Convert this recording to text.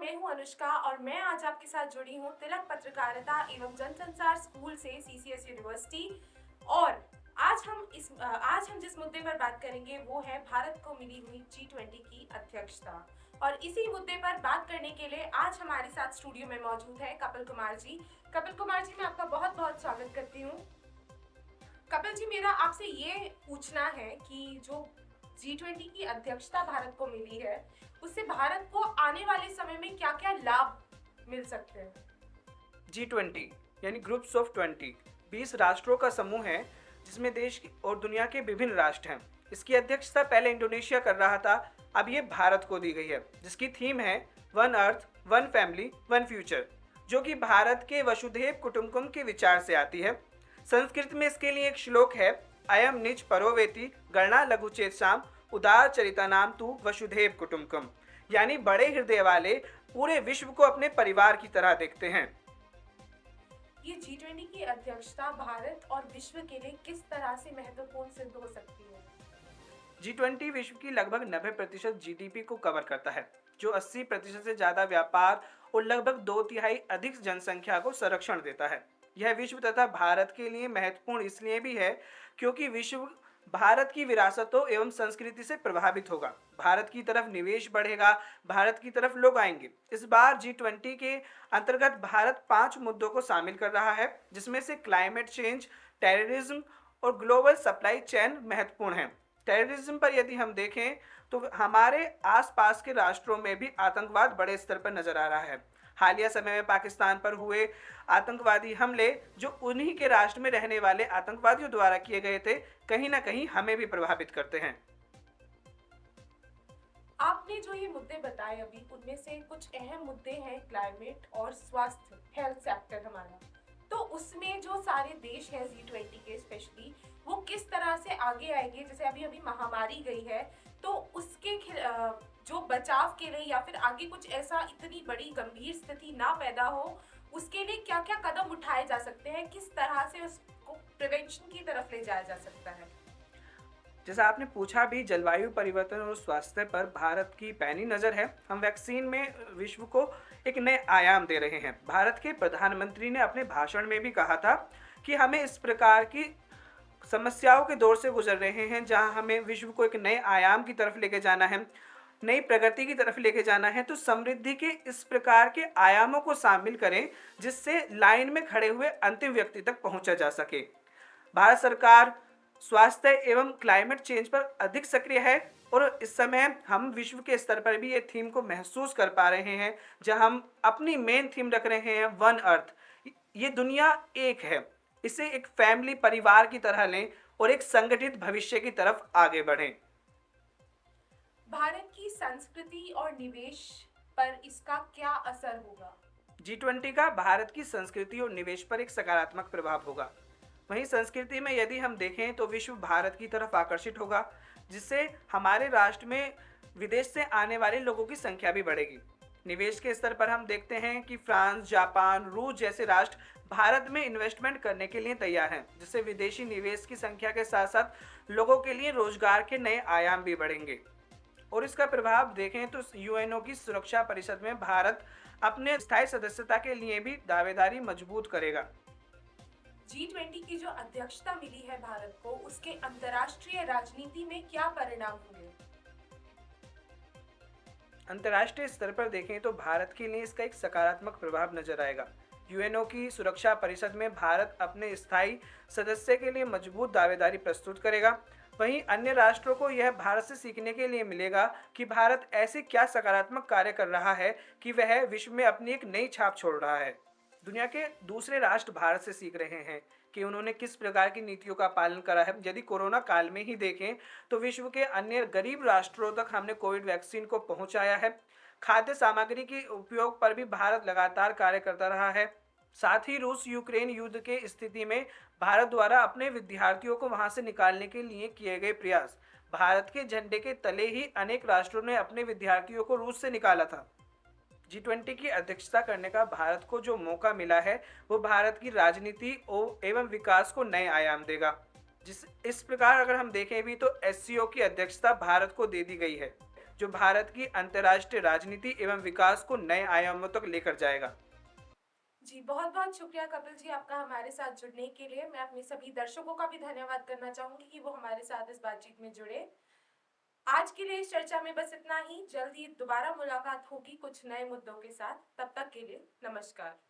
मैं हूं अनुष्का और मैं आज आपके साथ जुड़ी हूं तिलक पत्रकारिता एवं जनसंचार स्कूल से सीसीएस यूनिवर्सिटी। और आज हम जिस मुद्दे पर बात करेंगे वो है भारत को मिली हुई G20 की अध्यक्षता। और इसी मुद्दे पर बात करने के लिए आज हमारे साथ स्टूडियो में मौजूद है कपिल कुमार जी। कपिल कुमार जी, मैं आपका बहुत बहुत स्वागत करती हूँ। कपिल जी, मेरा आपसे ये पूछना है कि जो G20 की अध्यक्षता भारत को मिली है, उससे भारत को आने वाले समय में क्या-क्या लाभ मिल सकते हैं? G20 यानी ग्रुप्स ऑफ 20 20 राष्ट्रों का समूह है जिसमें देश और दुनिया के विभिन्न राष्ट्र हैं। इसकी अध्यक्षता पहले इंडोनेशिया कर रहा था, अब ये भारत को दी गई है, जिसकी थीम है one earth one family one future, जो कि भारत के वसुधैव कुटुंबकम के विचार से आती है। संस्कृत में इसके लिए एक श्लोक है, अयम निज परोवेति गणना लघुचेतसाम उदार चरिता नाम तू वसुधैव कुटुंबकम, यानी बड़े हृदय वाले पूरे विश्व को अपने परिवार की तरह देखते हैं। ये G20 की अध्यक्षता भारत और विश्व के लिए किस तरह से महत्वपूर्ण सिद्ध हो सकती है? G20 विश्व की लगभग 90% जीडीपी को कवर करता है, जो 80% से ज्यादा व्यापार और लगभग 2/3 अधिक जनसंख्या को संरक्षण देता है। यह विश्व तथा भारत के लिए महत्वपूर्ण इसलिए भी है क्योंकि विश्व भारत की विरासतों एवं संस्कृति से प्रभावित होगा। भारत की तरफ निवेश बढ़ेगा, भारत की तरफ लोग आएंगे। इस बार G20 के अंतर्गत भारत 5 मुद्दों को शामिल कर रहा है, जिसमें से क्लाइमेट चेंज, टेररिज्म और ग्लोबल सप्लाई चेन महत्वपूर्ण है। टेररिज्म पर यदि हम देखें तो हमारे आसपास के राष्ट्रों में भी आतंकवाद बड़े स्तर पर नजर आ रहा है। हालिया समय में पाकिस्तान पर हुए आतंकवादी हमले, जो उन्हीं के राष्ट्र में रहने वाले आतंकवादियों द्वारा किए गए थे, कहीं ना कहीं हमें भी प्रभावित करते हैं। आपने जो ये मुद्दे बताए अभी, उनमें से कुछ अहम मुद्दे हैं क्लाइमेट और स्वास्थ्य, हेल्थ सेक्टर हमारा। तो उसमें जो सारे देश हैं G20 के स्पेशली, वो किस तरह से आगे आएंगे? जैसे अभी अभी महामारी गई है, तो जो बचाव के लिए या फिर आगे कुछ ऐसा इतनी बड़ी गंभीर स्थिति ना पैदा हो, उसके लिए क्या-क्या कदम उठाए जा सकते हैं? किस तरह से उसको प्रिवेंशन की तरफ ले जाया जा सकता है? जैसा आपने पूछा भी, जलवायु परिवर्तन और स्वास्थ्य पर भारत की पैनी नजर है। हम वैक्सीन में विश्व को एक नए आयाम दे रहे हैं। भारत के प्रधानमंत्री ने अपने भाषण में भी कहा था कि हमें इस प्रकार की समस्याओं के दौर से गुजर रहे हैं जहां हमें विश्व को एक नए आयाम की तरफ लेके जाना है, नई प्रगति की तरफ लेके जाना है। तो समृद्धि के इस प्रकार के आयामों को शामिल करें जिससे लाइन में खड़े हुए अंतिम व्यक्ति तक पहुंचा जा सके। भारत सरकार स्वास्थ्य एवं क्लाइमेट चेंज पर अधिक सक्रिय है और इस समय हम विश्व के स्तर पर भी ये थीम को महसूस कर पा रहे हैं, जहां हम अपनी मेन थीम रख रहे हैं वन अर्थ। ये दुनिया एक है, इसे एक फैमिली परिवार की तरह लें और एक संगठित भविष्य की तरफ आगे बढ़ें। भारत की संस्कृति और निवेश पर इसका क्या असर होगा? G20 का भारत की संस्कृति और निवेश पर एक सकारात्मक प्रभाव होगा। वहीं संस्कृति में यदि हम देखें तो विश्व भारत की तरफ आकर्षित होगा, जिससे हमारे राष्ट्र में विदेश से आने वाले लोगों की संख्या भी बढ़ेगी। निवेश के स्तर पर हम देखते हैं कि फ्रांस, जापान, रूस जैसे राष्ट्र भारत में इन्वेस्टमेंट करने के लिए तैयार हैं, जिससे विदेशी निवेश की संख्या के साथ साथ लोगों के लिए रोजगार के नए आयाम भी बढ़ेंगे। और इसका प्रभाव देखें तो यूएनओ की सुरक्षा परिषद में भारत अपने स्थायी सदस्यता के लिए भी दावेदारी मजबूत करेगा। G20 की जो अध्यक्षता मिली है भारत को, उसके अंतर्राष्ट्रीय राजनीति में क्या परिणाम होंगे? अंतर्राष्ट्रीय स्तर पर देखें तो भारत के लिए इसका एक सकारात्मक प्रभाव नजर आएगा। यूएनओ की सुरक्षा परिषद में भारत अपने स्थायी सदस्य के लिए मजबूत दावेदारी प्रस्तुत करेगा। वहीं अन्य राष्ट्रों को यह भारत से सीखने के लिए मिलेगा कि भारत ऐसे क्या सकारात्मक कार्य कर रहा है कि वह विश्व में अपनी एक नई छाप छोड़ रहा है। दुनिया के दूसरे राष्ट्र भारत से सीख रहे हैं कि उन्होंने किस प्रकार की नीतियों का पालन करा है। यदि कोरोना काल में ही देखें तो विश्व के अन्य गरीब राष्ट्रों तक हमने कोविड वैक्सीन को पहुंचाया है। खाद्य सामग्री के उपयोग पर भी भारत लगातार कार्य करता रहा है। साथ ही रूस यूक्रेन युद्ध के स्थिति में भारत द्वारा अपने विद्यार्थियों को वहां से निकालने के लिए किए गए प्रयास, भारत के झंडे के तले ही अनेक राष्ट्रों ने अपने विद्यार्थियों को रूस से निकाला था। G20 की अध्यक्षता करने का भारत को जो मौका मिला है वो भारत की राजनीति एवं विकास को नए आयाम देगा। इस प्रकार अगर हम देखें भी तो SCO की अध्यक्षता भारत को दे दी गई है। जो भारत की अंतर्राष्ट्रीय राजनीति एवं विकास को नए आयामों तक लेकर जाएगा। जी, बहुत-बहुत शुक्रिया कपिल जी आपका हमारे साथ जुड़ने के लिए। मैं अपने सभी दर्शकों का भी धन्यवाद करना चाहूँगी कि वो हमारे साथ इस बातचीत में जुड़े। आज के लिए इस चर्चा में बस इतना ही। जल्द ही दोबारा मुलाकात होगी कुछ नए मुद्दों के साथ। तब तक के लिए नमस्कार।